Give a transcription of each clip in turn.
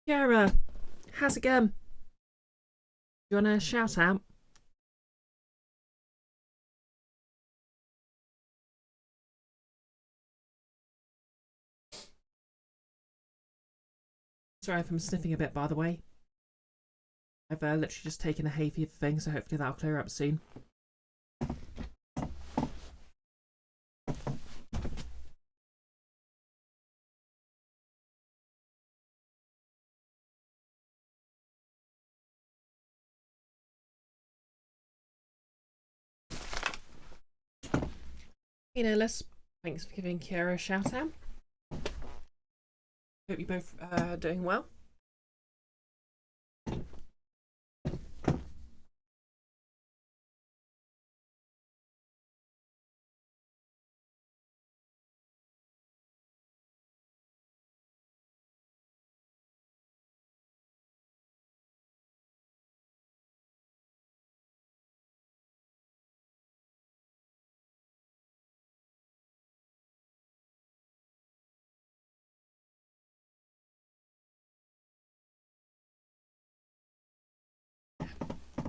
Kiara, how's it going? You want to shout out? Sorry if I'm sniffing a bit, by the way. I've literally just taken a hay fever thing, so hopefully that'll clear up soon. Hey, Nellis. Thanks for giving Kiara a shout out. Hope you both are doing well.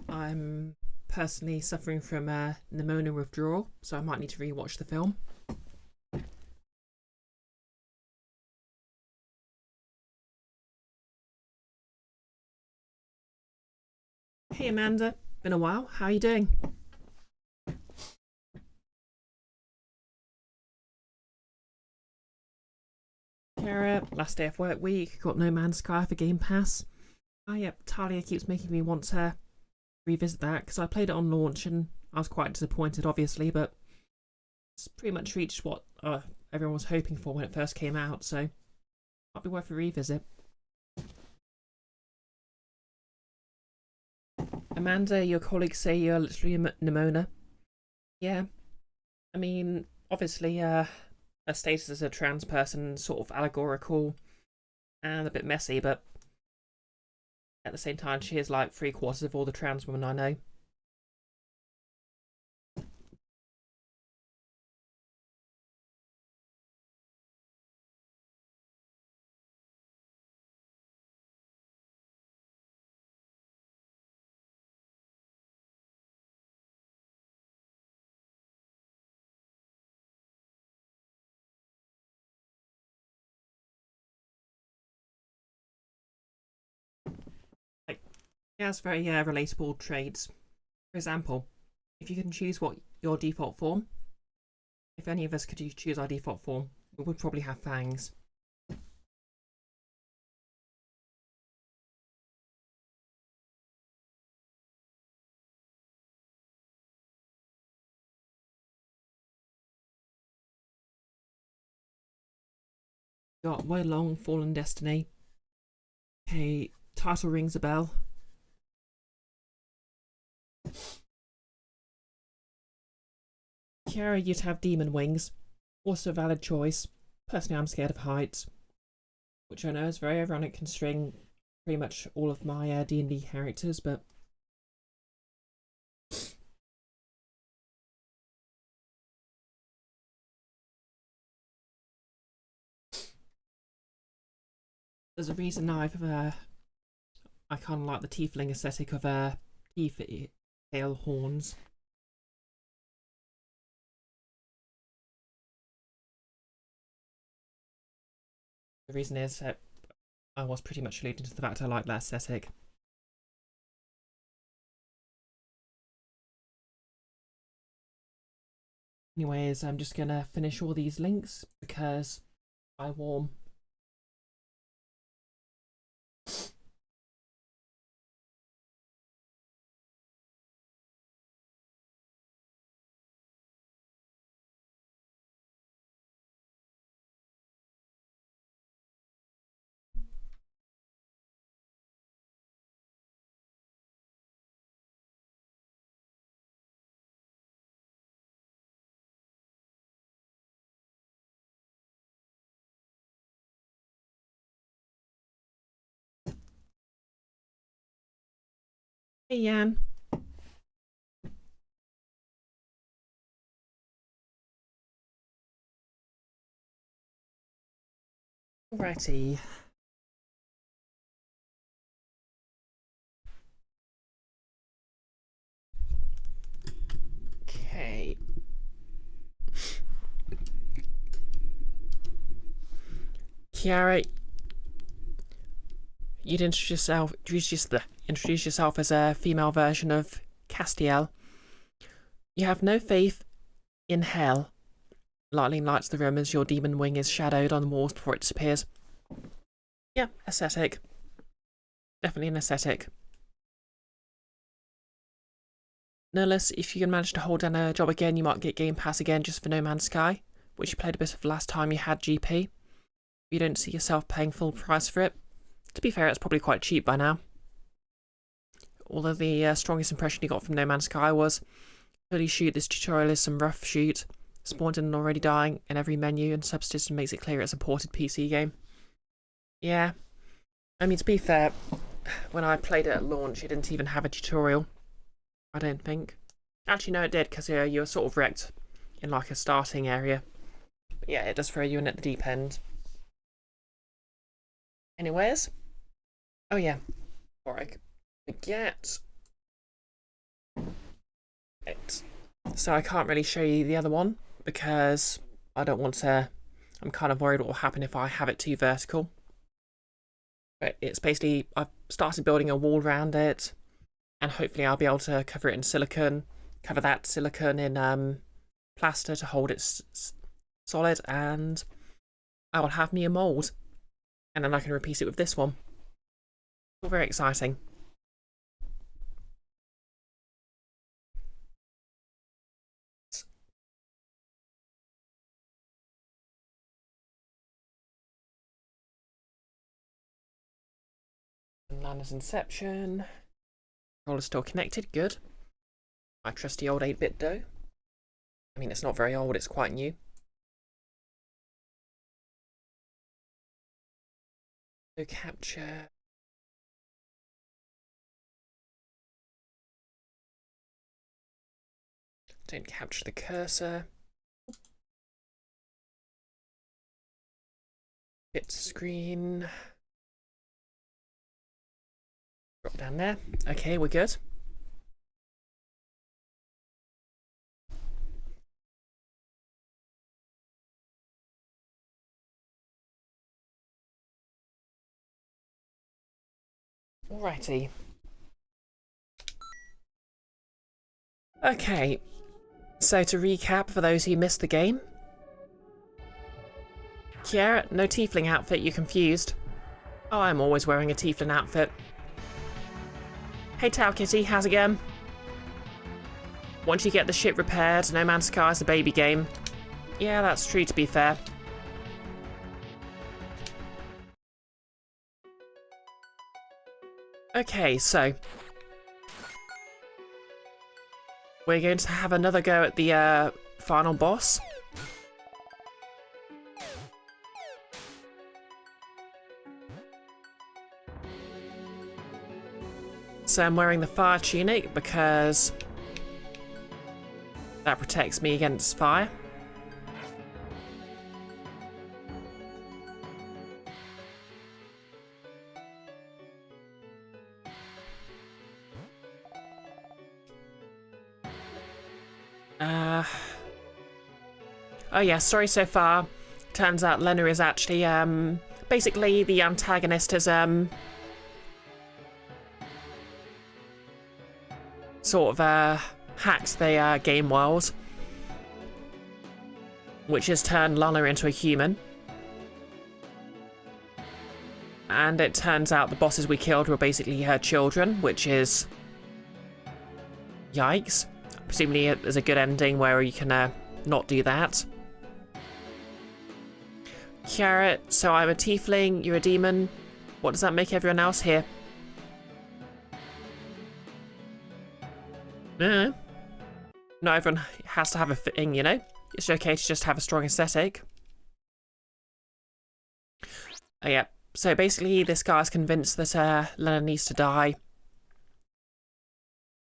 I'm personally suffering from pneumonia withdrawal, so I might need to rewatch the film. Hey, Amanda. Been a while. How are you doing? Kiara, last day of work week. Got No Man's Sky for Game Pass. Oh, yep. Talia keeps making me want to revisit that because I played it on launch and I was quite disappointed, obviously, but it's pretty much reached what everyone was hoping for when it first came out, so might be worth a revisit. Amanda, your colleagues say you're literally a pneumonia. Yeah, I mean, obviously, her status as a trans person sort of allegorical and a bit messy, but at the same time, she is like 3/4 of all the trans women I know. Like, she has very relatable traits. For example, if you can choose what your default form, if any of us could choose our default form, we would probably have fangs. Got Way Long Fallen Destiny. Okay, title rings a bell. Kiara, you'd have demon wings. Also a valid choice. Personally, I'm scared of heights, which I know is very ironic considering pretty much all of my D&D characters, but there's a reason I kind of like the tiefling aesthetic of teeth tail horns. The reason is that I was pretty much alluding to the fact I like that aesthetic. Anyways, I'm just gonna finish all these links because I warm. Hey Jan. Alrighty. Kiara, you'd introduce yourself as a female version of Castiel. You have no faith in hell. Lightning lights the room as your demon wing is shadowed on the walls before it disappears. Yeah, aesthetic. Definitely an aesthetic. Nurless, if you can manage to hold down a job again, you might get Game Pass again just for No Man's Sky, which you played a bit of last time you had GP. You don't see yourself paying full price for it. To be fair, it's probably quite cheap by now. Although the strongest impression you got from No Man's Sky was, holy shoot, this tutorial is some rough shoot. Spawned in and already dying in every menu, and subsystem makes it clear it's a ported PC game. Yeah. I mean, to be fair, when I played it at launch, it didn't even have a tutorial. I don't think. Actually, no, it did, because you were sort of wrecked in like a starting area. But yeah, it does throw you in at the deep end. Anyways. Oh yeah. Before I forget. Right. So I can't really show you the other one, because I don't want to... I'm kind of worried what will happen if I have it too vertical. But it's basically... I've started building a wall around it, and hopefully I'll be able to cover it in silicone, cover that silicone in plaster to hold it solid, and I will have me a mould. And then I can repeat it with this one. All very exciting. Lenna's Inception. Controller's still connected, good. My trusty old 8-bit dough. I mean, it's not very old, it's quite new. No capture. Don't capture the cursor. Hit screen. Drop down there. Okay, we're good. Alrighty. Okay, so to recap for those who missed the game. Kiara, no tiefling outfit, you confused. Oh, I'm always wearing a tiefling outfit. Hey Tau Kitty, how's it going? Once you get the ship repaired, No Man's Sky is a baby game. Yeah, that's true to be fair. Okay, so we're going to have another go at the final boss. So I'm wearing the fire tunic because that protects me against fire. Oh yeah, sorry so far. Turns out Lenna is actually, basically the antagonist has, sort of, hacked the, game world. Which has turned Lenna into a human. And it turns out the bosses we killed were basically her children, which is... yikes. Presumably there's a good ending where you can, not do that. Kiara, so I'm a tiefling, you're a demon. What does that make everyone else here? No. Not everyone has to have a thing, you know? It's okay to just have a strong aesthetic. Oh yeah, so basically this guy's convinced that Lenna needs to die.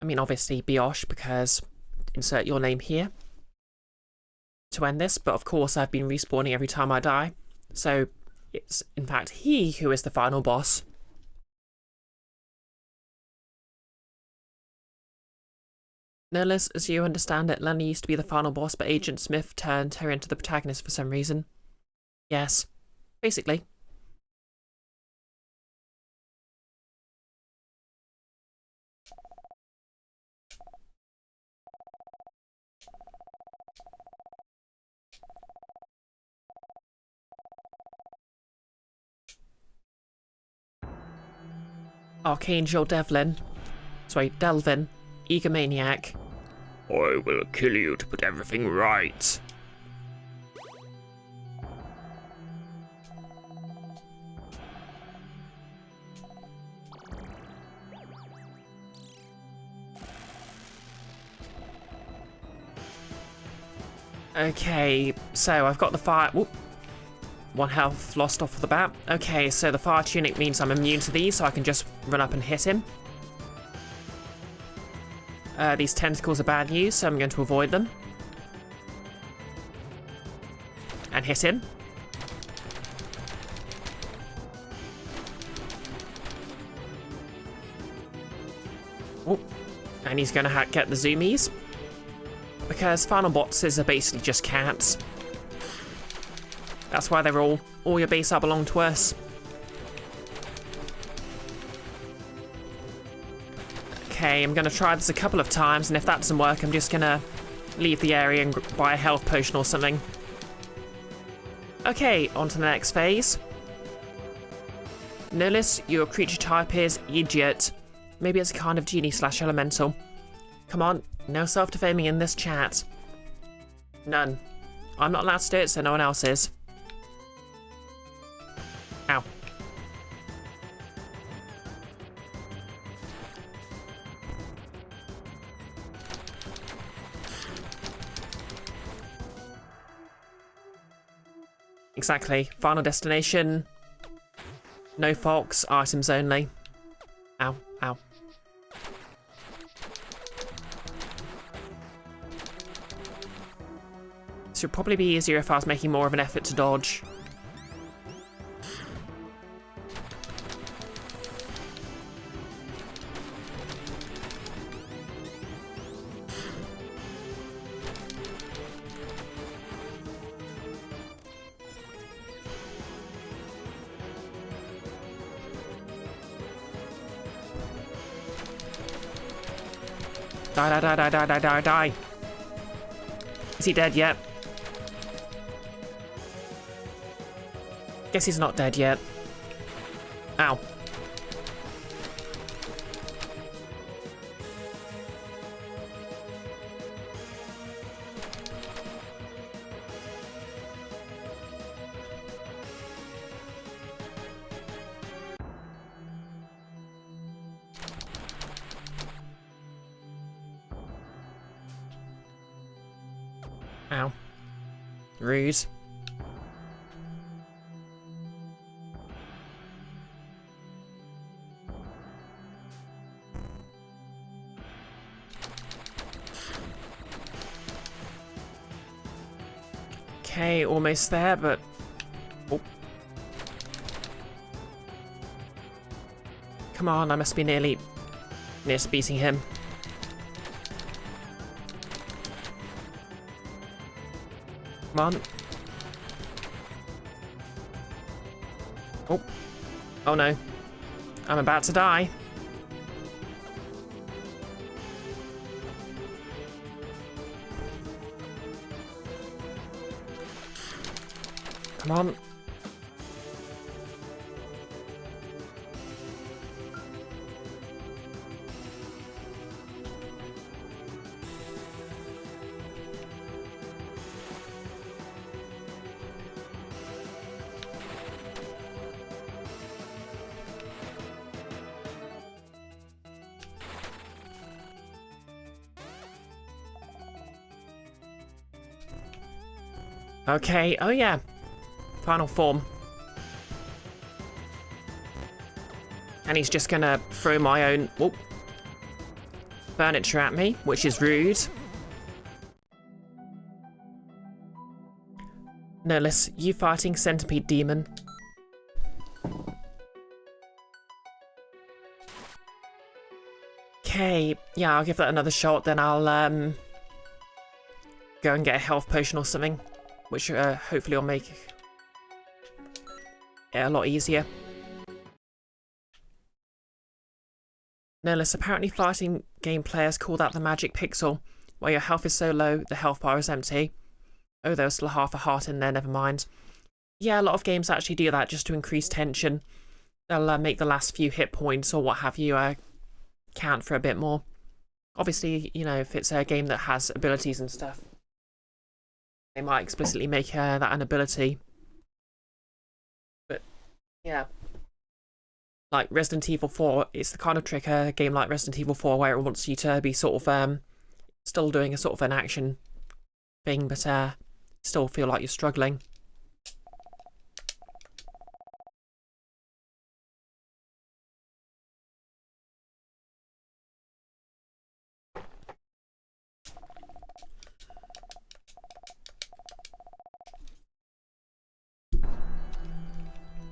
I mean, obviously Brioche, because insert your name here to end this, but of course I've been respawning every time I die. So it's in fact he who is the final boss. Nurless, as you understand it, Lenna used to be the final boss, but Agent Smith turned her into the protagonist for some reason. Yes, basically. Archangel Devlin. Sorry, Delvin. Egomaniac. I will kill you to put everything right. Okay, so I've got the fire... Whoop. 1 health lost off the bat. Okay, so the fire tunic means I'm immune to these, so I can just run up and hit him. These tentacles are bad news, so I'm going to avoid them. And hit him. Oh, and he's going to get the zoomies. Because final bosses are basically just cats. That's why they're all your base are belong to us. Okay, I'm going to try this a couple of times, and if that doesn't work, I'm just going to leave the area and buy a health potion or something. Okay, on to the next phase. Notice your creature type is idiot. Maybe it's a kind of genie / elemental. Come on, no self-defaming in this chat. None. I'm not allowed to do it, so no one else is. Ow. Exactly. Final destination. No fox, items only. Ow, ow. This would probably be easier if I was making more of an effort to dodge. Die, die, die, die, die, die, die. Is he dead yet? Guess he's not dead yet. Ow. Ow. Rude. Okay, almost there, but... Oh. Come on, I must be near beating him. Come on. Oh. Oh no. I'm about to die. Come on. Okay, oh yeah. Final form. And he's just gonna throw my own furniture at me, which is rude. Nihilus, you fighting centipede demon. Okay, yeah, I'll give that another shot, then I'll go and get a health potion or something, which hopefully will make it a lot easier. Nihilus, apparently fighting game players call that the magic pixel, where your health is so low, the health bar is empty. Oh, there was still half a heart in there, never mind. Yeah, a lot of games actually do that just to increase tension. they'll make the last few hit points or what have you count for a bit more. Obviously, you know, if it's a game that has abilities and stuff, they might explicitly make that an ability. But yeah, like Resident Evil 4, it's the kind of trick a game like Resident Evil 4 where it wants you to be sort of still doing a sort of an action thing, but still feel like you're struggling.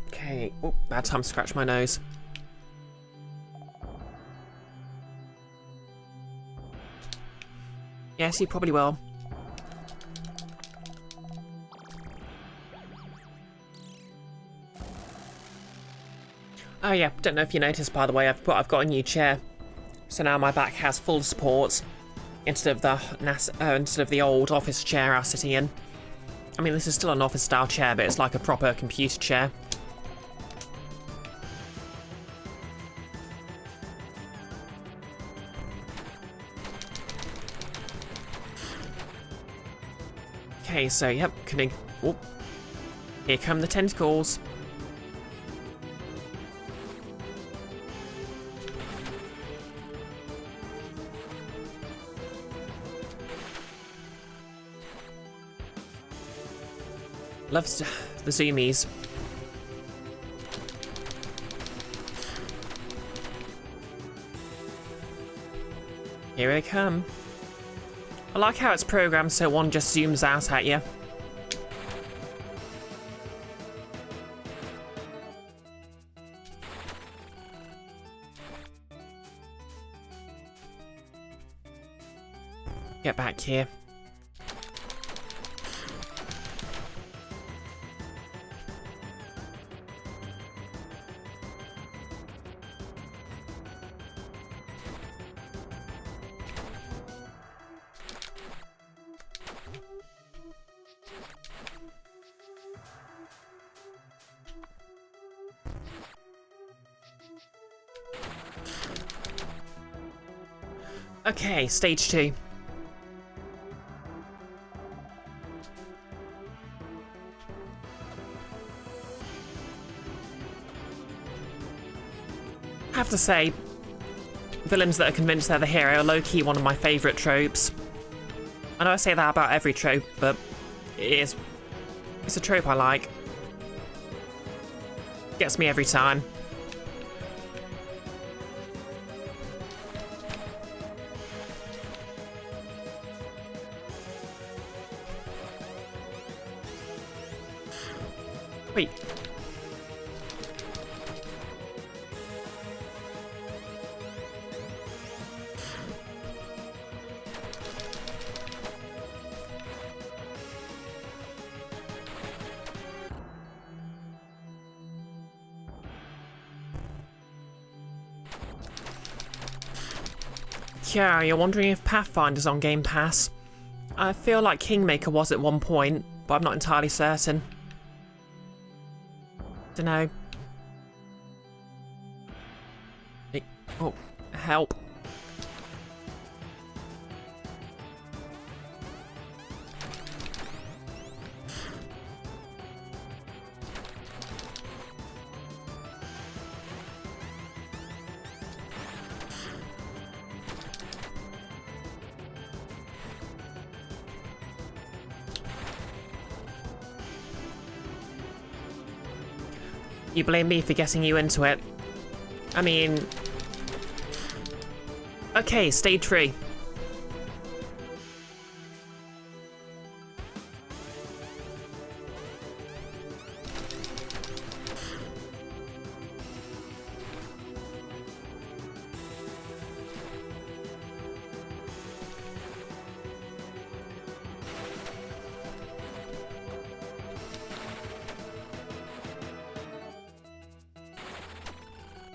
Okay, oh, bad time to scratch my nose. Yes, you probably will. Oh yeah, don't know if you noticed, by the way, I've got a new chair, so now my back has full support instead of the old office chair I was sitting in. I mean, this is still an office style chair, but it's like a proper computer chair. Okay, so yep, oh, here come the tentacles. Loves the zoomies. Here they come. I like how it's programmed so one just zooms out at you. Get back here. Okay, stage 2. I have to say, villains that are convinced they're the hero are low-key one of my favourite tropes. I know I say that about every trope, but it's a trope I like. Gets me every time. Wait. Yeah, you're wondering if Pathfinder's on Game Pass. I feel like Kingmaker was at one point, but I'm not entirely certain. Dunno. Hey, oh, help. You blame me for getting you into it. I mean... Okay, stage 3.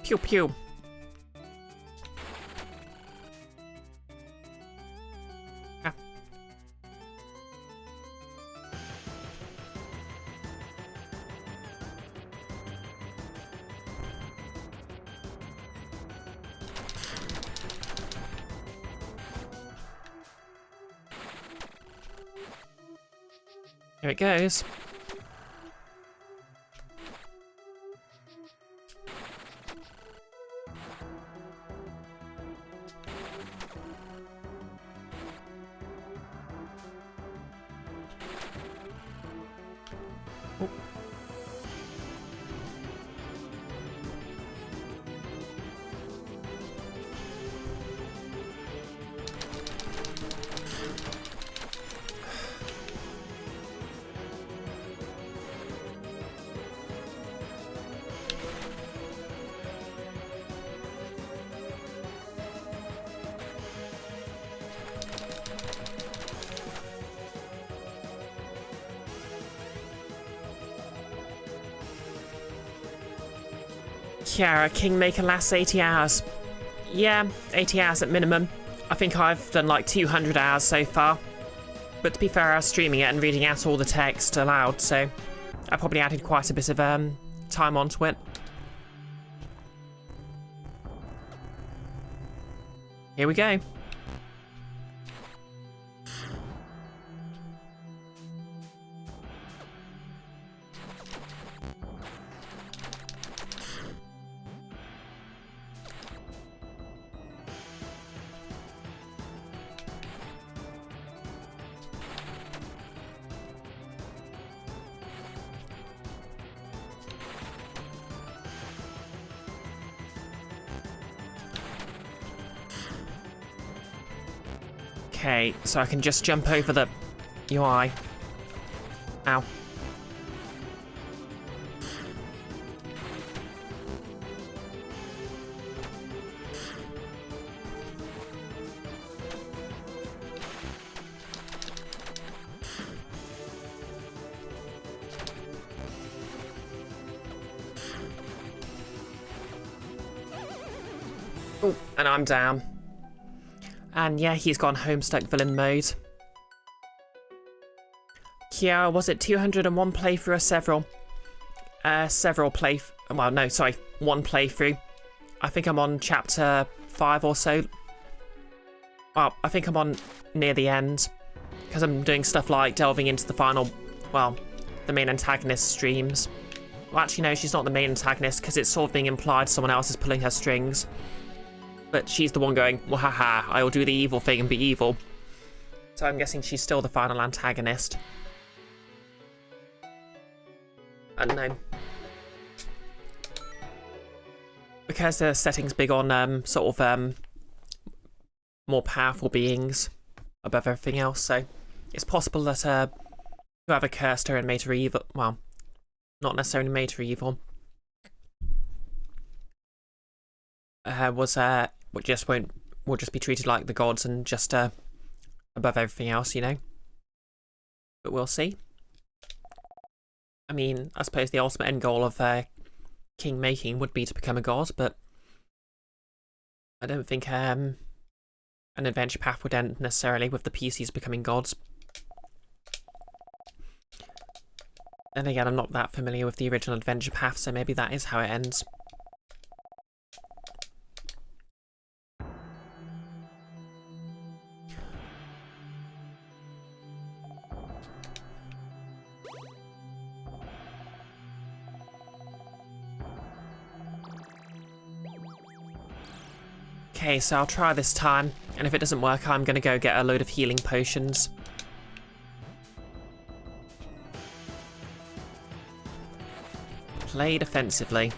Pew pew. Ah. Here it goes. Kiara, Kingmaker lasts 80 hours. Yeah, 80 hours at minimum. I think I've done like 200 hours so far. But to be fair, I was streaming it and reading out all the text aloud, so I probably added quite a bit of time onto it. Here we go. Okay, so I can just jump over the UI. Ow. Oh, and I'm down. And yeah, he's gone Homestuck villain mode. Kiara, was it 201 playthrough or several? Well, no, sorry, one playthrough. I think I'm on chapter 5 or so. Well, I think I'm on near the end. Because I'm doing stuff like delving into the final, well, the main antagonist streams. Well, actually, no, she's not the main antagonist because it's sort of being implied someone else is pulling her strings. But she's the one going, well, haha, I will do the evil thing and be evil. So I'm guessing she's still the final antagonist. I don't know. Because the setting's big on sort of more powerful beings above everything else, so it's possible that whoever cursed her and made her evil, well, not necessarily made her evil, will just be treated like the gods and just above everything else, you know. But we'll see. I mean, I suppose the ultimate end goal of king making would be to become a god, but I don't think an adventure path would end necessarily with the PCs becoming gods. Then again, I'm not that familiar with the original adventure path, so maybe that is how it ends. Okay, so I'll try this time, and if it doesn't work, I'm going to go get a load of healing potions. Play defensively.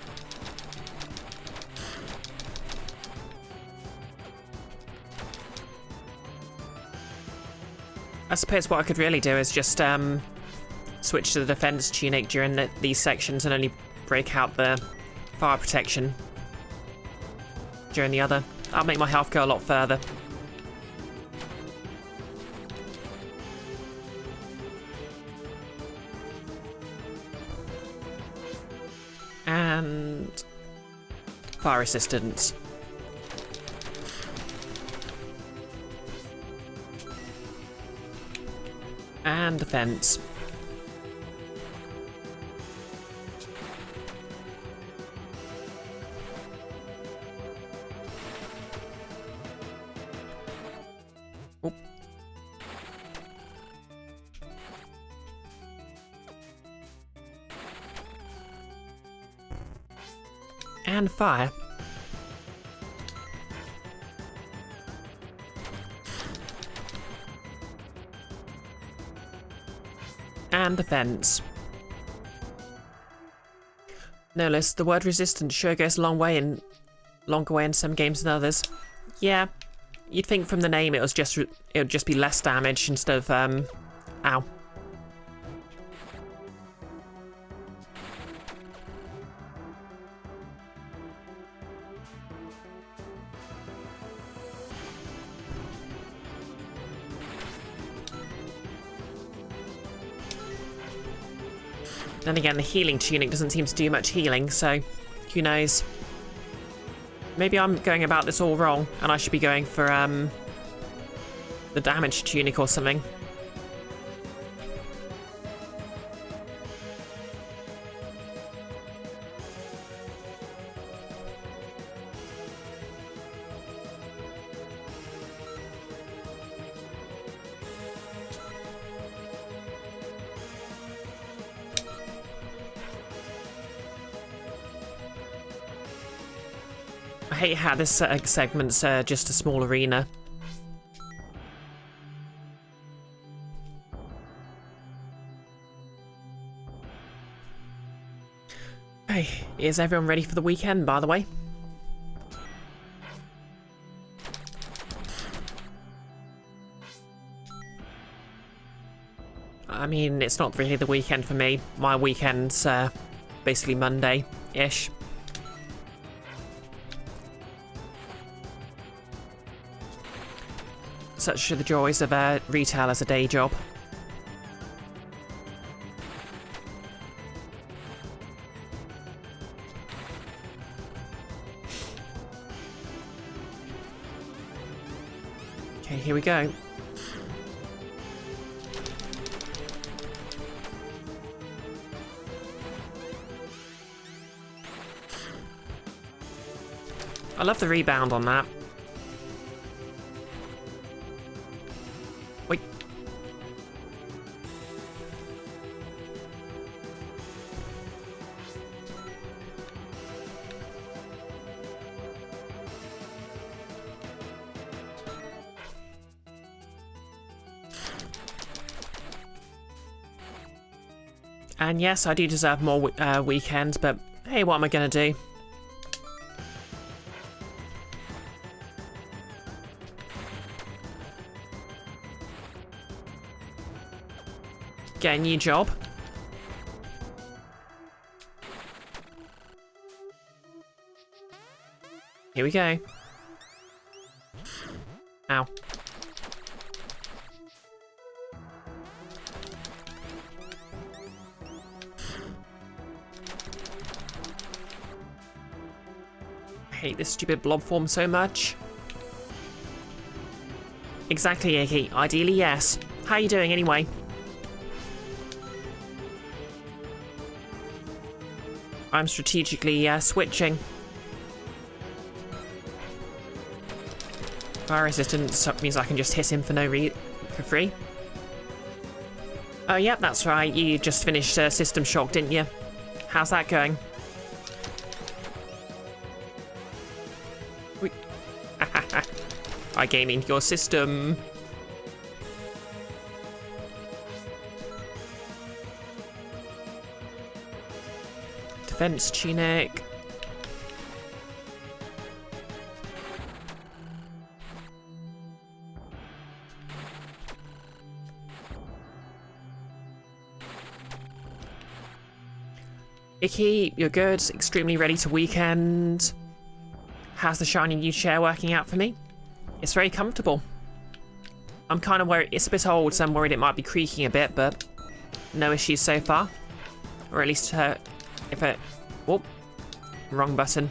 I suppose what I could really do is just switch to the defense tunic during these sections and only break out the fire protection during the other. That'll make my health go a lot further. And fire resistance. And defense. And fire. And defense. No less, the word resistance sure goes a longer way in some games than others. Yeah, you'd think from the name it would just be less damage instead of ow. Then again, the healing tunic doesn't seem to do much healing, so who knows? Maybe I'm going about this all wrong, and I should be going for the damage tunic or something. I hate how this segment's just a small arena. Hey, is everyone ready for the weekend, by the way? I mean, it's not really the weekend for me. My weekend's basically Monday-ish. Such are the joys of retail as a day job. Okay, here we go. I love the rebound on that. Wait. And yes, I do deserve more weekends, but hey, what am I gonna do? Get a new job. Here we go. Ow. I hate this stupid blob form so much. Exactly, Icky. Ideally, yes. How are you doing anyway? I'm strategically switching. Fire resistance means I can just hit him for free. Oh, yep, that's right. You just finished System Shock, didn't you? How's that going? iGaming your system. Defense tunic. Icky, you're good. Extremely ready to weekend. How's the shiny new chair working out for me? It's very comfortable. I'm kind of worried. It's a bit old, so I'm worried it might be creaking a bit, but no issues so far. Or at least if it... Whoop. Wrong button.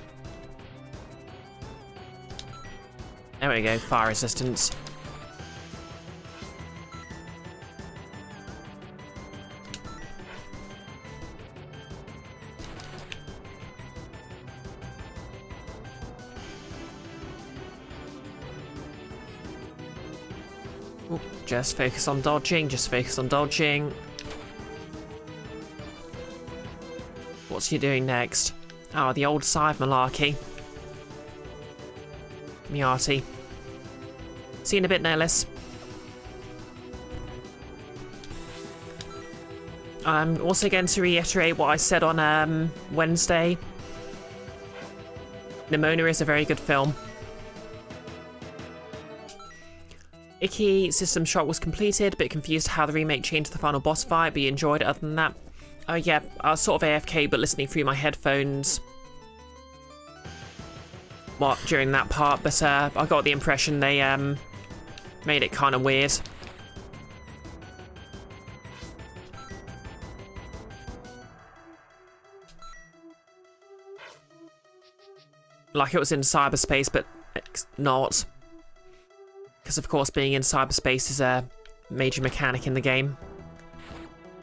There we go. Fire resistance. Oop. Just focus on dodging. Just focus on dodging. What's he doing next? Oh, the old scythe malarkey. Miarty. See you in a bit, Nellis. I'm also going to reiterate what I said on Wednesday. Nimona is a very good film. Icky System Shock was completed, a bit confused how the remake changed the final boss fight, but you enjoyed it other than that. Oh yeah, I was sort of AFK but listening through my headphones during that part, but I got the impression they made it kind of weird. Like it was in cyberspace, but it's not. Because of course being in cyberspace is a major mechanic in the game.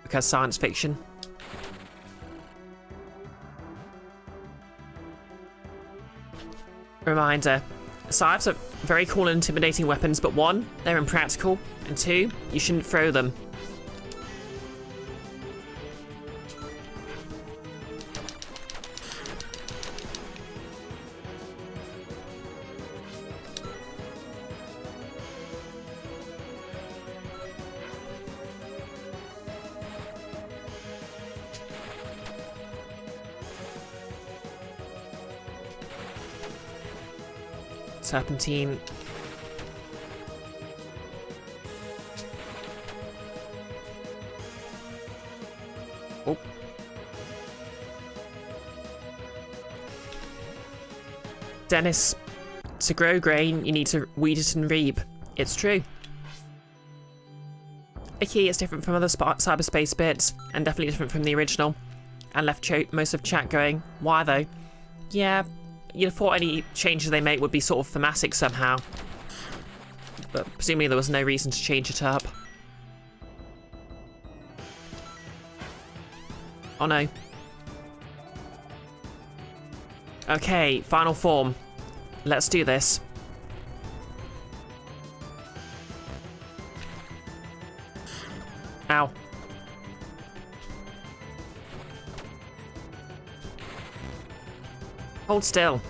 Because science fiction. Reminder, scythes are very cool and intimidating weapons, but one, they're impractical, and two, you shouldn't throw them. Serpentine. Oh. Dennis, to grow grain, you need to weed it and reap. It's true. Icky is different from other cyberspace bits, and definitely different from the original. And left most of chat going, why though? Yeah, you'd have thought any changes they make would be sort of thematic somehow. But presumably there was no reason to change it up. Oh no. Okay, final form. Let's do this. Ow. Hold still.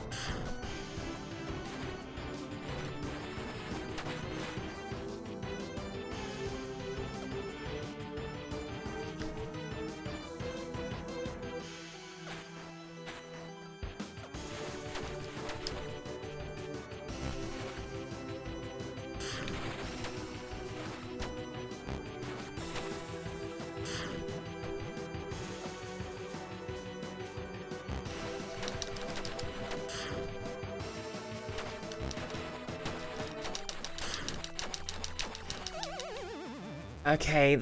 Okay,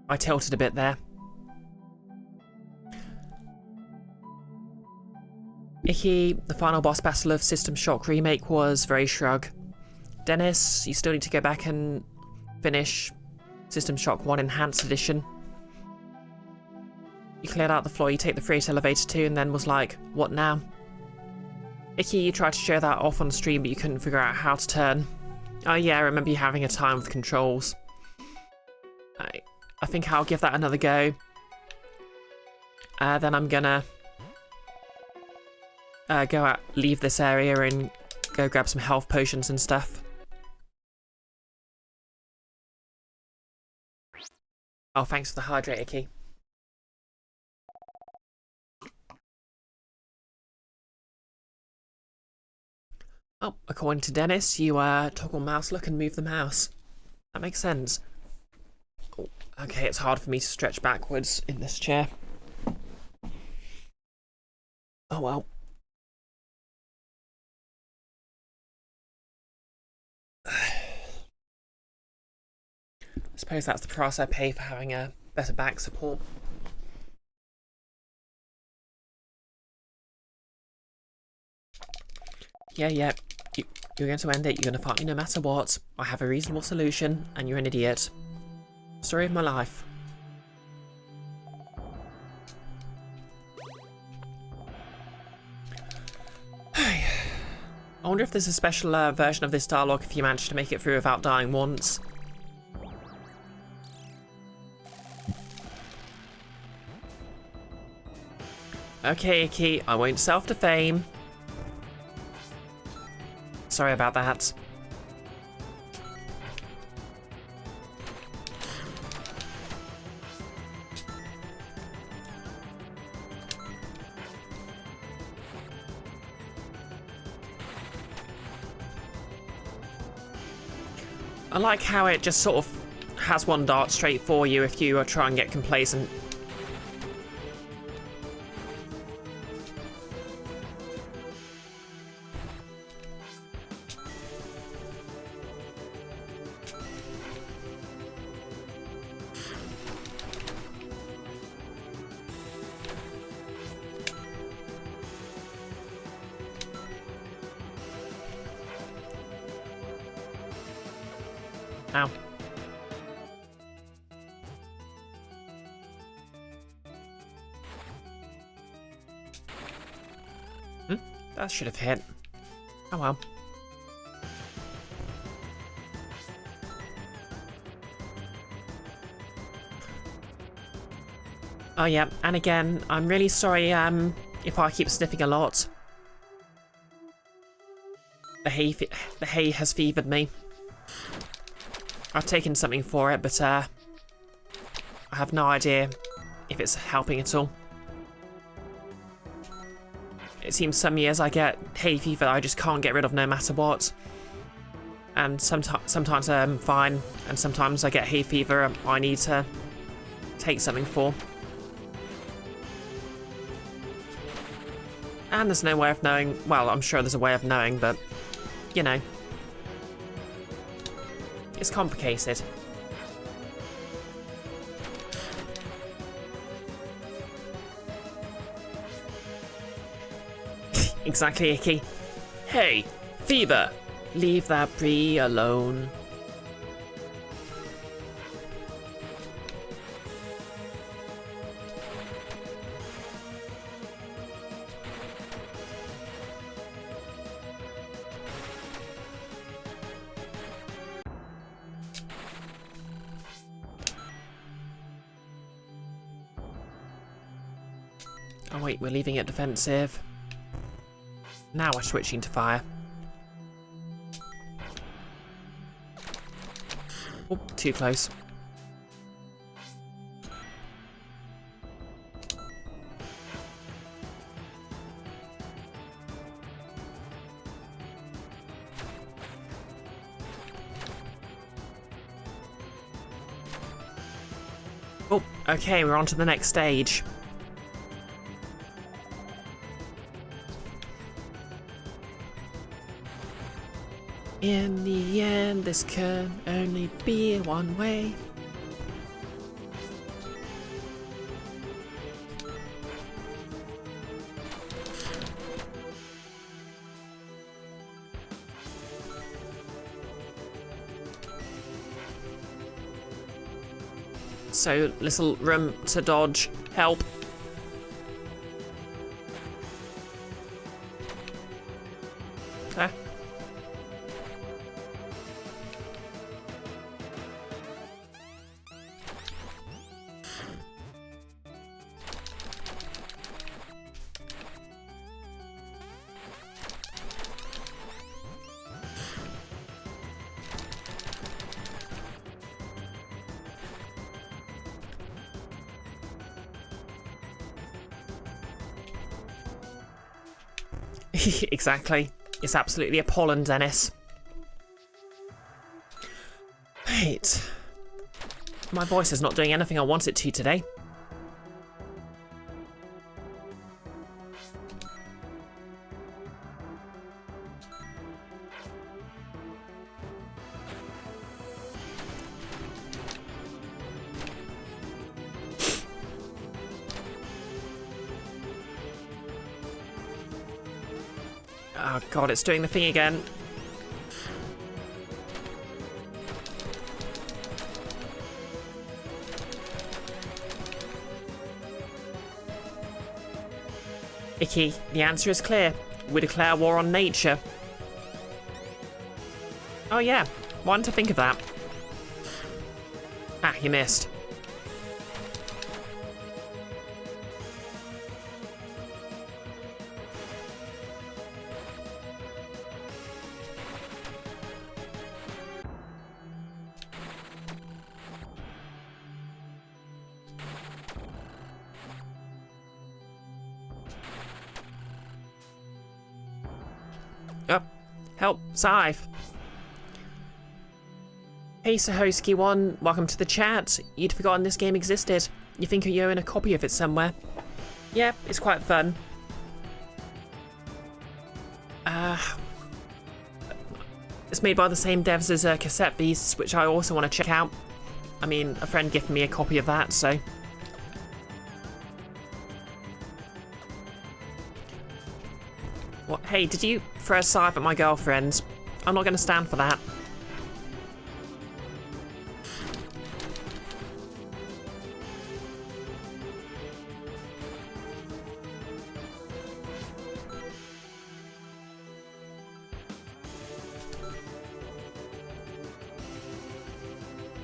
I tilted a bit there. Icky, the final boss battle of System Shock Remake was very shrug. Dennis, you still need to go back and finish System Shock 1 Enhanced Edition. You cleared out the floor, you take the freight elevator too, and then was like, what now? Icky, you tried to show that off on stream, but you couldn't figure out how to turn. Oh yeah, I remember you having a time with controls. I think I'll give that another go. Then I'm gonna leave this area and go grab some health potions and stuff. Oh, thanks for the hydrator key. Oh, according to Dennis, you toggle mouse look and move the mouse. That makes sense. Oh, okay, it's hard for me to stretch backwards in this chair. Oh well. I suppose that's the price I pay for having a better back support. Yeah, you're going to end it, you're going to fight me no matter what. I have a reasonable solution, and you're an idiot. Story of my life. I wonder if there's a special version of this dialogue if you manage to make it through without dying once. Okay, Icky, I won't self-defame. Sorry about that. I like how it just sort of has one dart straight for you if you try and get complacent. Ow. That should have hit. Oh well. Oh yeah, and again, I'm really sorry if I keep sniffing a lot. The hay has fevered me. I've taken something for it, but I have no idea if it's helping at all. It seems some years I get hay fever I just can't get rid of no matter what. And sometimes I'm fine, and sometimes I get hay fever I need to take something for. And there's no way of knowing, well, I'm sure there's a way of knowing, but, you know. It's complicated. Exactly, Icky. Hey, fever! Leave that Brie alone. Oh wait, we're leaving it defensive. Now we're switching to fire. Oh, too close. Oh, okay, we're on to the next stage. In the end, this can only be one way. So little room to dodge. Help. Okay. Exactly. It's absolutely appalling, Dennis. Wait. My voice is not doing anything I want it to today. Oh god, it's doing the thing again. Icky, the answer is clear. We declare war on nature. Oh yeah, one to think of that. Ah, you missed. Help, Scythe. Hey Sahoski1, welcome to the chat. You'd forgotten this game existed. You think you own a copy of it somewhere. Yeah, it's quite fun. It's made by the same devs as Cassette Beasts, which I also want to check out. I mean, a friend gifted me a copy of that, so... What? Hey, did you throw a scythe at my girlfriend? I'm not going to stand for that.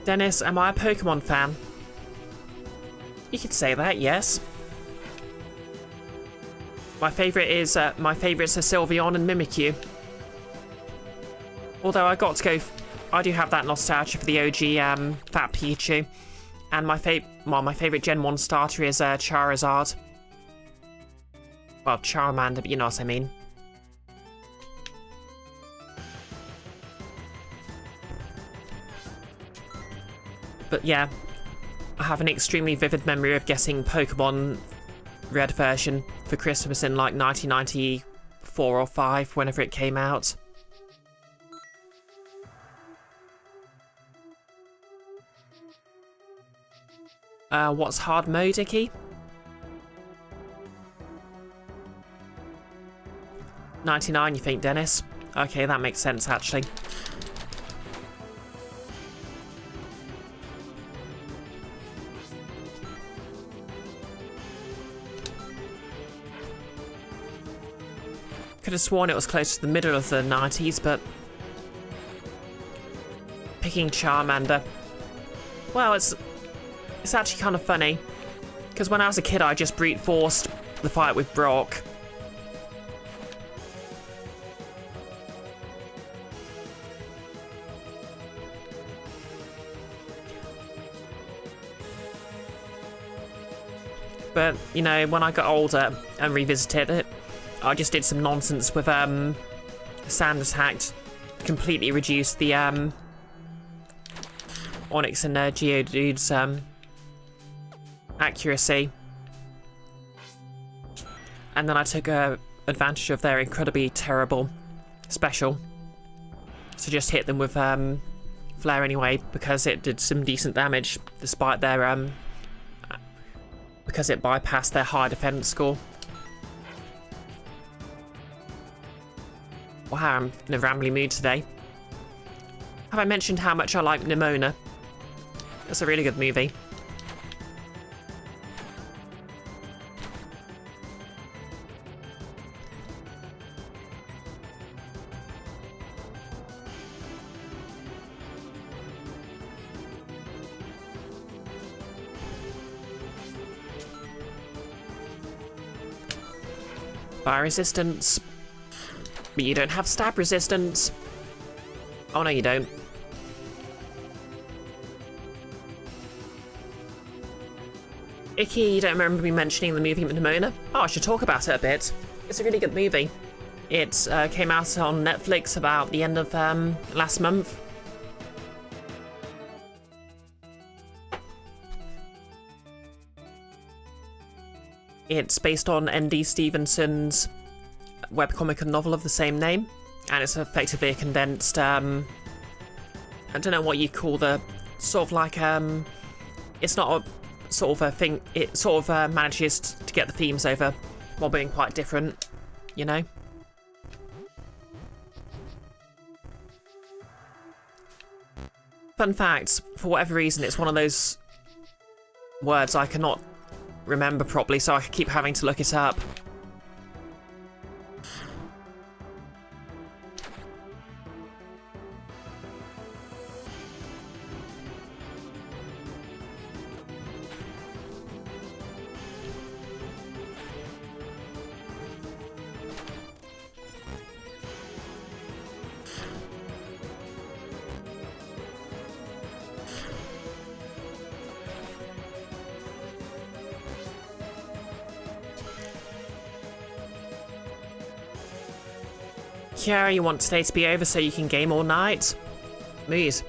Dennis, am I a Pokemon fan? You could say that, yes. My favourites are Sylveon and Mimikyu. Although I got to go, I do have that nostalgia for the OG Fat Pichu, and my favourite Gen 1 starter is Charizard. Well, Charmander, but you know what I mean. But yeah, I have an extremely vivid memory of getting Pokemon Red version for Christmas in like 1994 or 5, whenever it came out. What's hard mode, Icky? 99, you think, Dennis? Okay, that makes sense, actually. Could have sworn it was close to the middle of the 90s, but... Picking Charmander. Well, it's actually kind of funny, because when I was a kid I just brute forced the fight with Brock. But, you know, when I got older and revisited it, I just did some nonsense with Sand Attack, completely reduced the Onyx and Geodude's accuracy, and then I took advantage of their incredibly terrible special to just hit them with Flare anyway, because it did some decent damage despite their because it bypassed their high defense score. Wow, I'm in a rambly mood today. Have I mentioned how much I like Nimona? It's a really good movie. Fire resistance. But you don't have stab resistance. Oh no, you don't. Icky, you don't remember me mentioning the movie Nimona? Oh, I should talk about it a bit. It's a really good movie. It came out on Netflix about the end of last month. It's based on N.D. Stevenson's webcomic and novel of the same name, and it's effectively a condensed, I don't know what you'd call the, sort of like, it's not a sort of a thing, it sort of manages to get the themes over while being quite different, you know? Fun fact, for whatever reason, it's one of those words I cannot remember properly, so I keep having to look it up. Yeah, you want today to be over so you can game all night? Moose.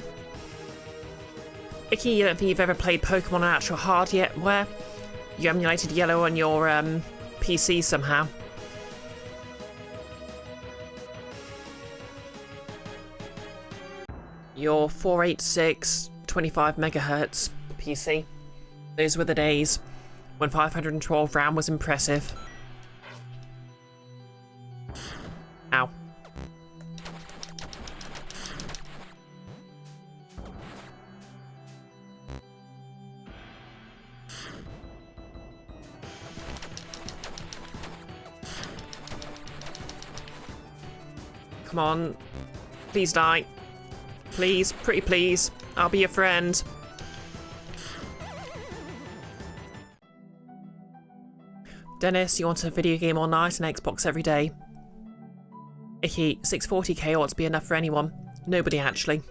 Icky, you don't think you've ever played Pokemon on actual hard yet, where you emulated yellow on your PC somehow? Your 486 25 megahertz PC. Those were the days when 512 RAM was impressive. Ow. Come on. Please die. Please, pretty please. I'll be your friend. Dennis, you want a video game all night and Xbox every day? Icky, 640k ought to be enough for anyone. Nobody, actually.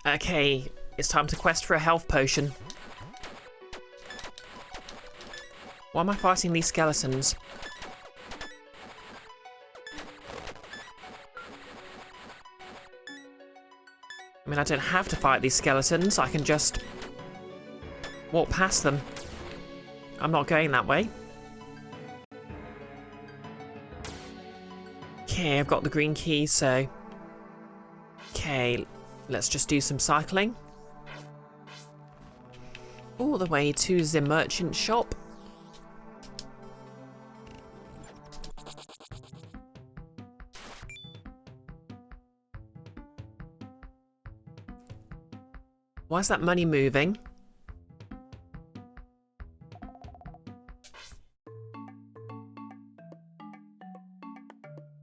Okay, it's time to quest for a health potion. Why am I fighting these skeletons? I mean, I don't have to fight these skeletons. I can just walk past them. I'm not going that way. Okay, I've got the green key, so... Okay, let's just do some cycling. All the way to the merchant shop. Why is that money moving?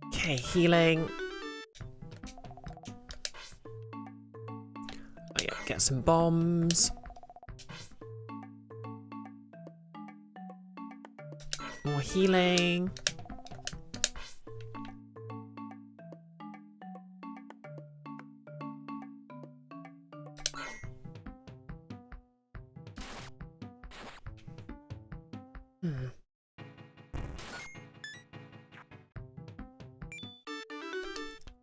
Okay, healing. Oh yeah, get some bombs. More healing.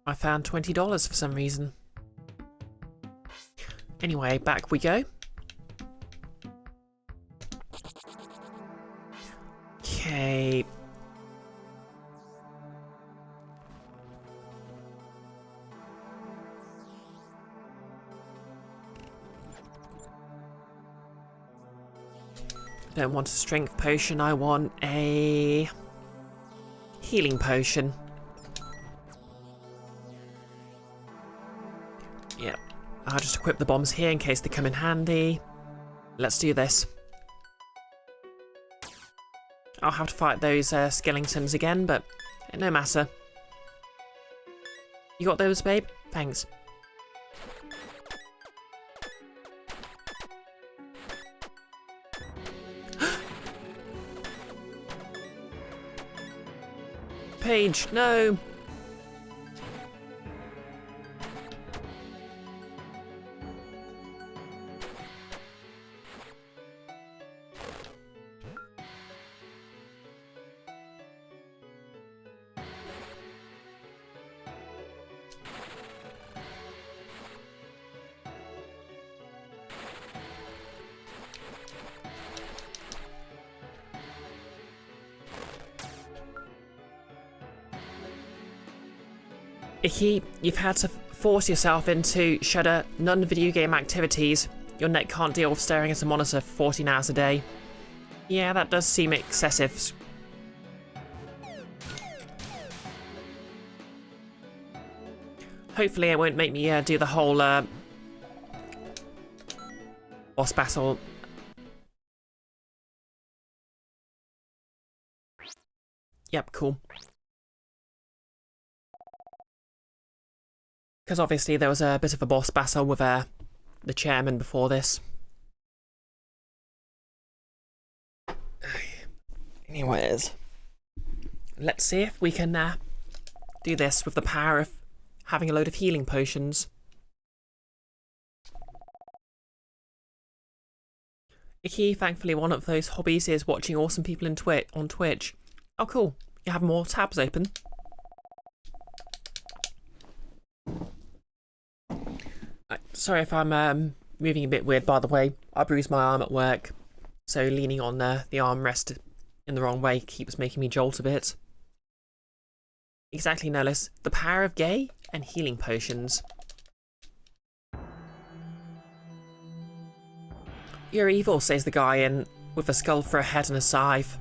I found $20 for some reason. Anyway, back we go. Okay. I don't want a strength potion, I want a healing potion. Yep, I'll just equip the bombs here in case they come in handy. Let's do this. I'll have to fight those skeletons again, but no matter. You got those, babe? Thanks. Paige, no! Icky, you've had to force yourself into shudder non-video game activities. Your neck can't deal with staring at a monitor for 14 hours a day. Yeah, that does seem excessive. Hopefully it won't make me do the whole boss battle. Yep, cool. Because obviously there was a bit of a boss battle with the chairman before this. Anyways, let's see if we can do this with the power of having a load of healing potions. Icky, thankfully one of those hobbies is watching awesome people on Twitch. Oh cool, you have more tabs open. Sorry if I'm moving a bit weird, by the way. I bruised my arm at work, so leaning on the armrest in the wrong way keeps making me jolt a bit. Exactly, Nellis. The power of gay and healing potions. You're evil, says the guy in with a skull for a head and a scythe.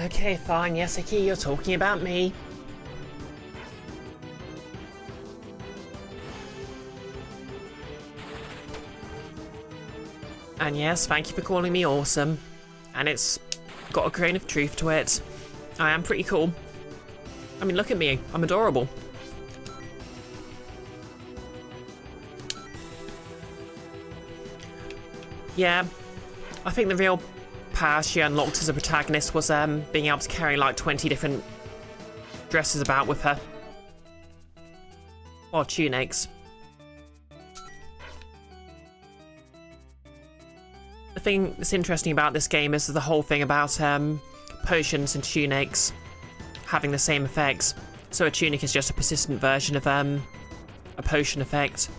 Okay, fine, Yasuki, you're talking about me. And yes, thank you for calling me awesome. And it's got a grain of truth to it. I am pretty cool. I mean, look at me, I'm adorable. Yeah, I think the real power she unlocked as a protagonist was being able to carry like 20 different dresses about with her. Or tunics. The thing that's interesting about this game is the whole thing about potions and tunics having the same effects. So a tunic is just a persistent version of a potion effect.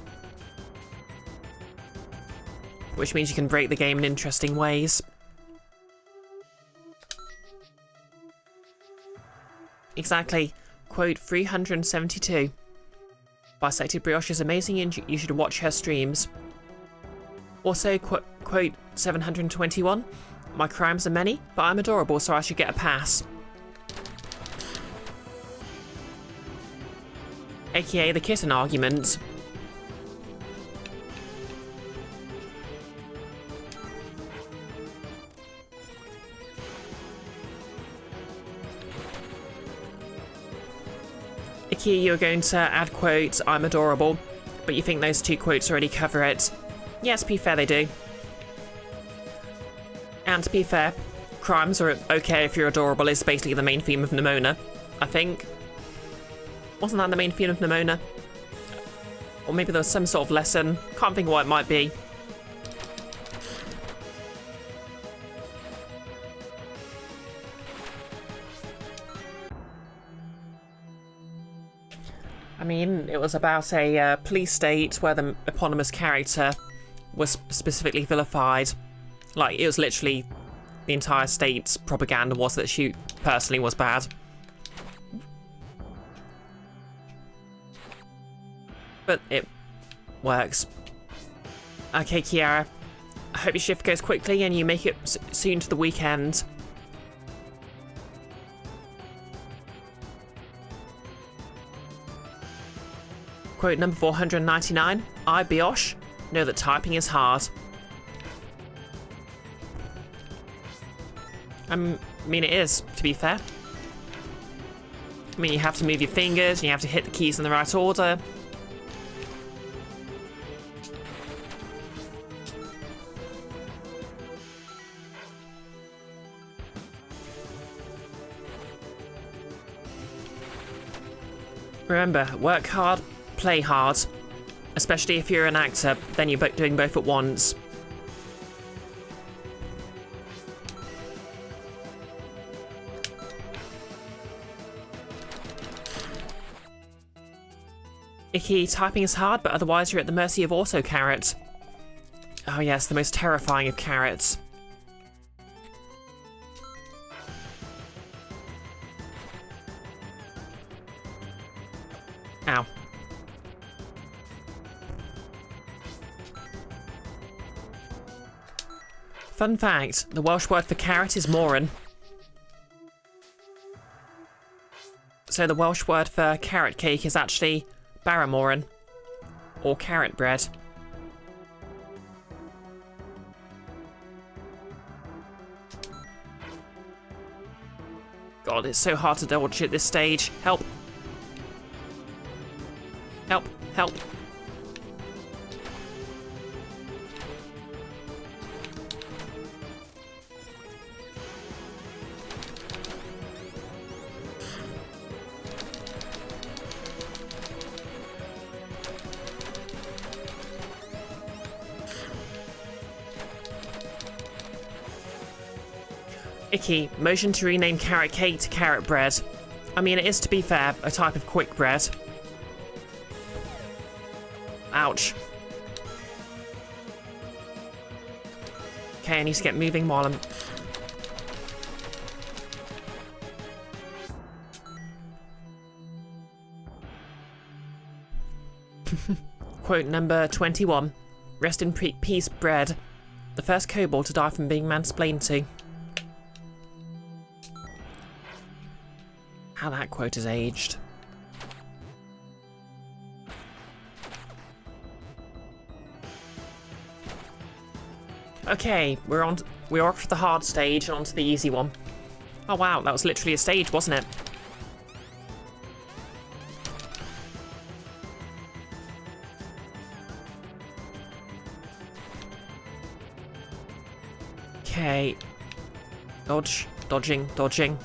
Which means you can break the game in interesting ways. Exactly. Quote 372. BisectedBrioche is amazing and you should watch her streams. Also, quote 721. My crimes are many, but I'm adorable, so I should get a pass. AKA the kitten argument. Iki, you're going to add quote, I'm adorable, but you think those two quotes already cover it. Yes, to be fair, they do. And to be fair, crimes are okay if you're adorable is basically the main theme of Nimona, I think. Wasn't that the main theme of Nimona? Or maybe there was some sort of lesson. Can't think of what it might be. I mean, it was about a police state where the eponymous character was specifically vilified. Like, it was literally the entire state's propaganda was that she personally was bad. But it works. Okay, Kiara. I hope your shift goes quickly and you make it soon to the weekend. Quote number 499. I, Brioche, know that typing is hard. I mean, it is, to be fair. I mean, you have to move your fingers, and you have to hit the keys in the right order. Remember, work hard, play hard. Especially if you're an actor, then you're doing both at once. Icky, typing is hard, but otherwise you're at the mercy of auto carrot. Oh yes, the most terrifying of carrots. Ow. Fun fact, the Welsh word for carrot is moran. So the Welsh word for carrot cake is actually barramoran, or carrot bread. God, it's so hard to dodge at this stage. Help. Help. Help. Icky, motion to rename carrot cake to carrot bread. I mean, it is, to be fair, a type of quick bread. Ouch. Okay, I need to get moving while I'm... Quote number 21. Rest in peace, bread. The first kobold to die from being mansplained to. How that quote has aged. Okay, we're off the hard stage and onto the easy one. Oh wow, that was literally a stage, wasn't it? Okay. Dodge, dodging, dodging.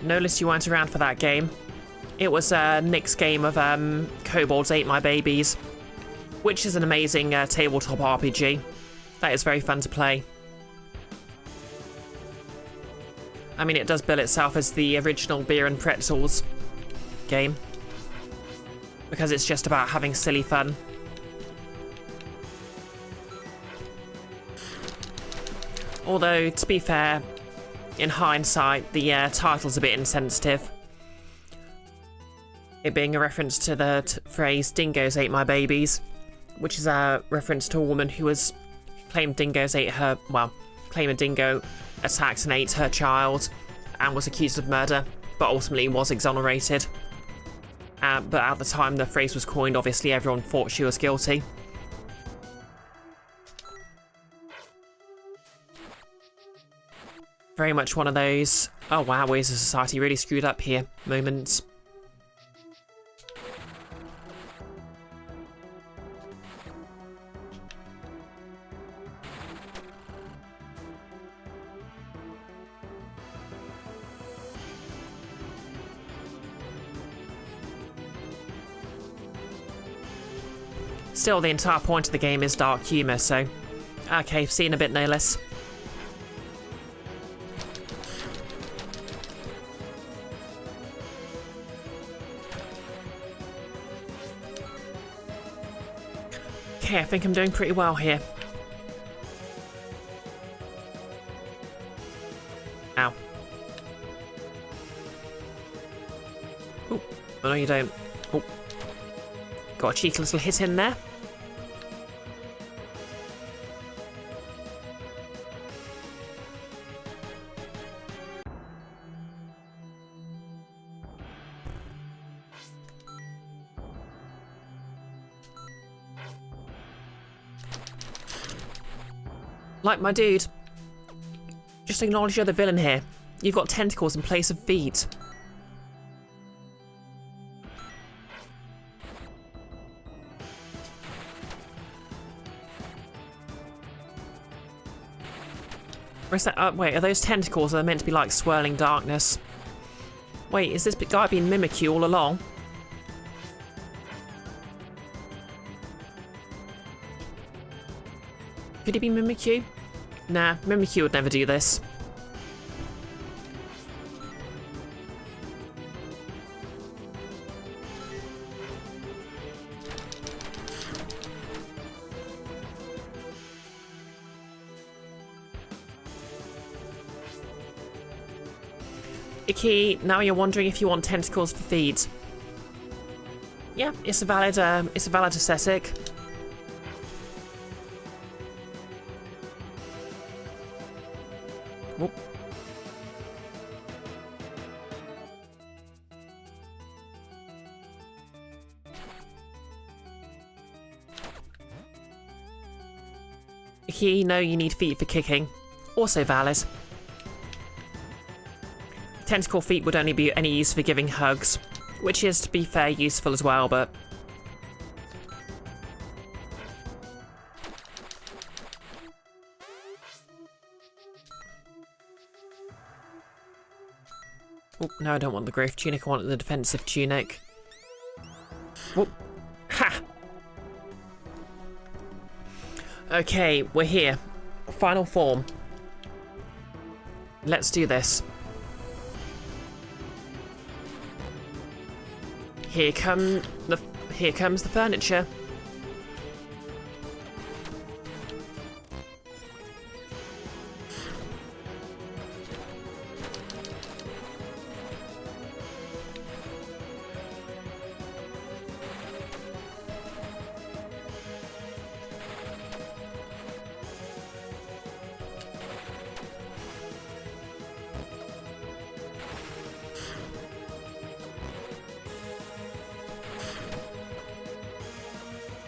Noticed you weren't around for that game. It was Nick's game of Kobolds Ate My Babies, which is an amazing tabletop RPG. That is very fun to play. I mean, it does bill itself as the original Beer and Pretzels game, because it's just about having silly fun. Although, to be fair, in hindsight, the title's a bit insensitive. It being a reference to the phrase, dingoes ate my babies, which is a reference to a woman who was claimed dingoes ate her, well, claimed a dingo attacked and ate her child and was accused of murder, but ultimately was exonerated. But at the time the phrase was coined, obviously everyone thought she was guilty. Very much one of those, oh wow, Ways of Society really screwed up here moments. Still, the entire point of the game is dark humour, so... Okay, see you in a bit, no less. Okay, I think I'm doing pretty well here. Ow. Oh, no you don't. Oh. Got a cheeky little hit in there. Like my dude. Just acknowledge you're the villain here. You've got tentacles in place of feet. Where's that? Wait, are those tentacles? Are they meant to be like swirling darkness? Wait, is this guy been Mimikyu all along? Could he be Mimikyu? Nah, Mimikyu would never do this. Icky, now you're wondering if you want tentacles for feet. Yeah, it's a valid aesthetic. Whoop. Icky, no, you need feet for kicking. Also valid. Tentacle feet would only be any use for giving hugs, which is, to be fair, useful as well, but... Oh, no, I don't want the growth tunic, I want the defensive tunic. Oh, ha! Okay, we're here. Final form. Let's do this. Here comes the furniture.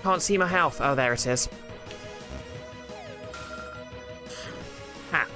Can't see my health. Oh, there it is. Ha.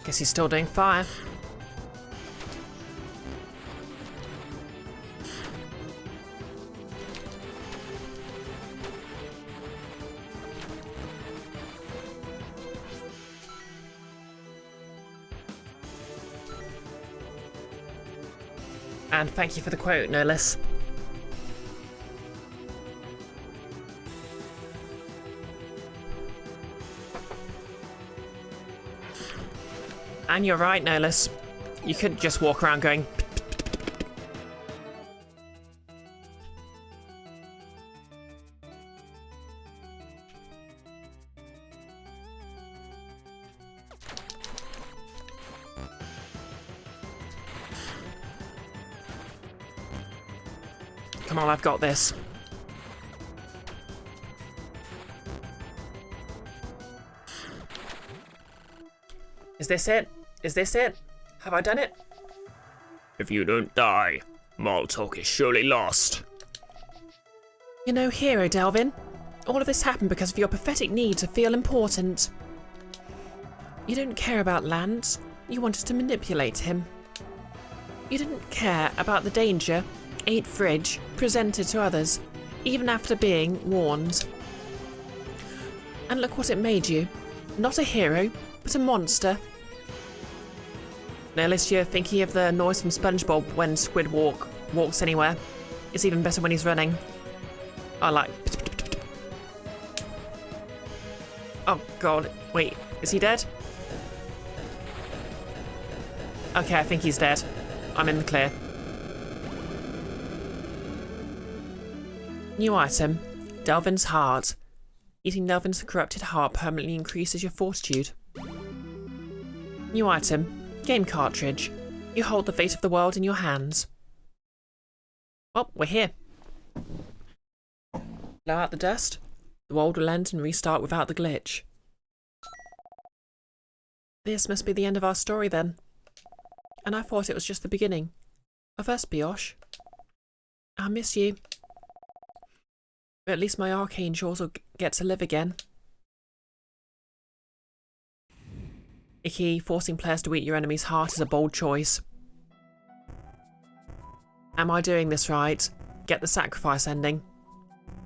Guess he's still doing fire. And thank you for the quote, no less. And you're right, Nolus. You could just walk around going... Come on, I've got this. Is this it? Is this it? Have I done it? If you don't die, Maltok is surely lost. You're no hero, Delvin. All of this happened because of your pathetic need to feel important. You didn't care about Lance. You wanted to manipulate him. You didn't care about the danger, ate fridge, presented to others, even after being warned. And look what it made you. Not a hero, but a monster. Now, unless you're thinking of the noise from SpongeBob when Squidward walks anywhere. It's even better when he's running. I like... Oh, God. Wait, is he dead? Okay, I think he's dead. I'm in the clear. New item. Delvin's heart. Eating Delvin's corrupted heart permanently increases your fortitude. New item. Game cartridge. You hold the fate of the world in your hands. Well, we're here. Blow out the dust. The world will end and restart without the glitch. This must be the end of our story then. And I thought it was just the beginning. Of us, Brioche. I'll miss you. But at least my archangels will get to live again. Icky, forcing players to eat your enemy's heart is a bold choice. Am I doing this right? Get the sacrifice ending.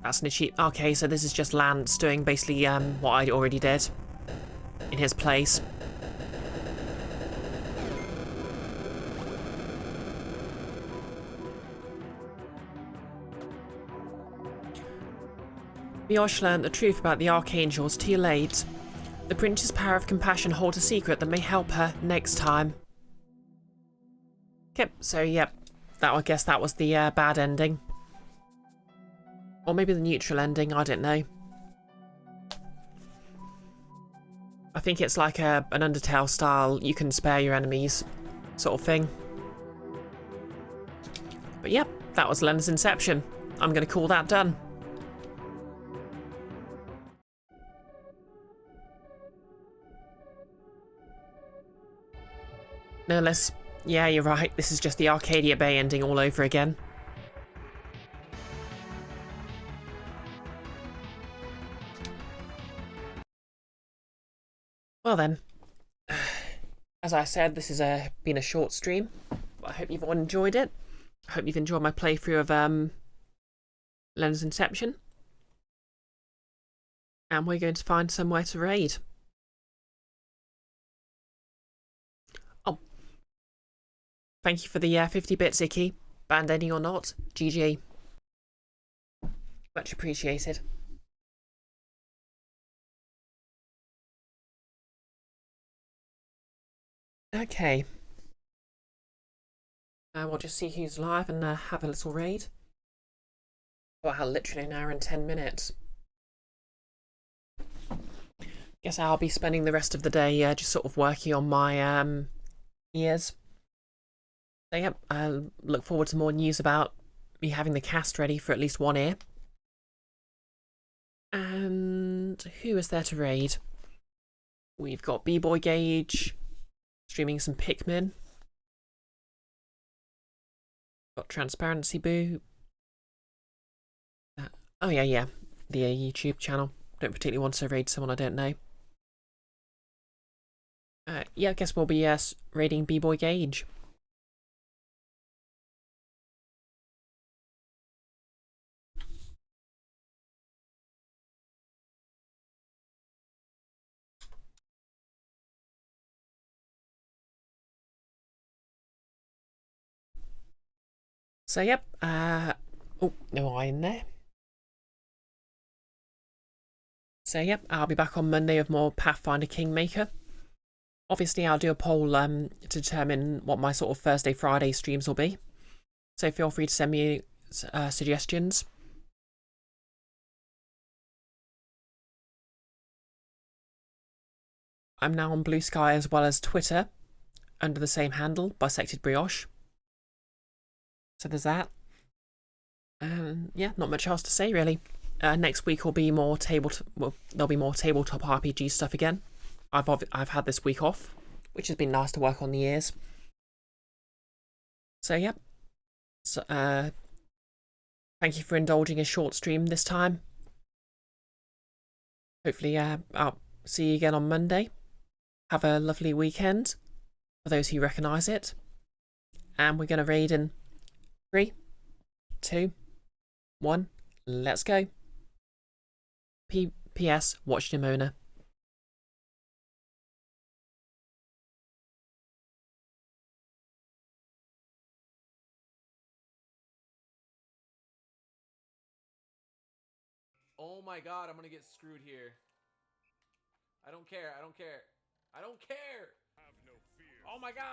That's an achievement. Okay, so this is just Lance doing basically what I already did. In his place. Brioche learned the truth about the archangels too late. The prince's power of compassion holds a secret that may help her next time. Okay, so yep, I guess that was the bad ending. Or maybe the neutral ending, I don't know. I think it's like an Undertale style, you can spare your enemies sort of thing. But yep, that was Lenna's Inception. I'm going to call that done. No less. Yeah, you're right. This is just the Arcadia Bay ending all over again. Well then, as I said, this has been a short stream. I hope you've all enjoyed it. I hope you've enjoyed my playthrough of Lenna's Inception. And we're going to find somewhere to raid. Oh. Thank you for the 50 bits, Icky. Band ending or not, GG. Much appreciated. Okay. We'll just see who's live and have a little raid. Wow, literally an hour and 10 minutes. Guess I'll be spending the rest of the day just sort of working on my ears. So yep, I look forward to more news about me having the cast ready for at least one ear. And who is there to raid? We've got B-Boy Gage streaming some Pikmin. Got Transparency Boo. Oh yeah, the YouTube channel. Don't particularly want to raid someone I don't know. Yeah, I guess we'll be raiding B-Boy Gage. So yep, oh, no eye in there. So yep, I'll be back on Monday with more Pathfinder Kingmaker. Obviously, I'll do a poll to determine what my sort of Thursday, Friday streams will be. So feel free to send me suggestions. I'm now on Blue Sky as well as Twitter under the same handle, BisectedBrioche. So there's that. Yeah, not much else to say really. Next week will be more there'll be more tabletop RPG stuff again. I've had this week off, which has been nice to work on the ears. So yep. So, thank you for indulging a short stream this time. Hopefully, I'll see you again on Monday. Have a lovely weekend for those who recognise it. And we're going to raid in 3, 2, 1. Let's go. P.S. Watch Nimona. Oh my god, I'm gonna get screwed here. I don't care. I don't care. I don't care. Have no fear. Oh my god.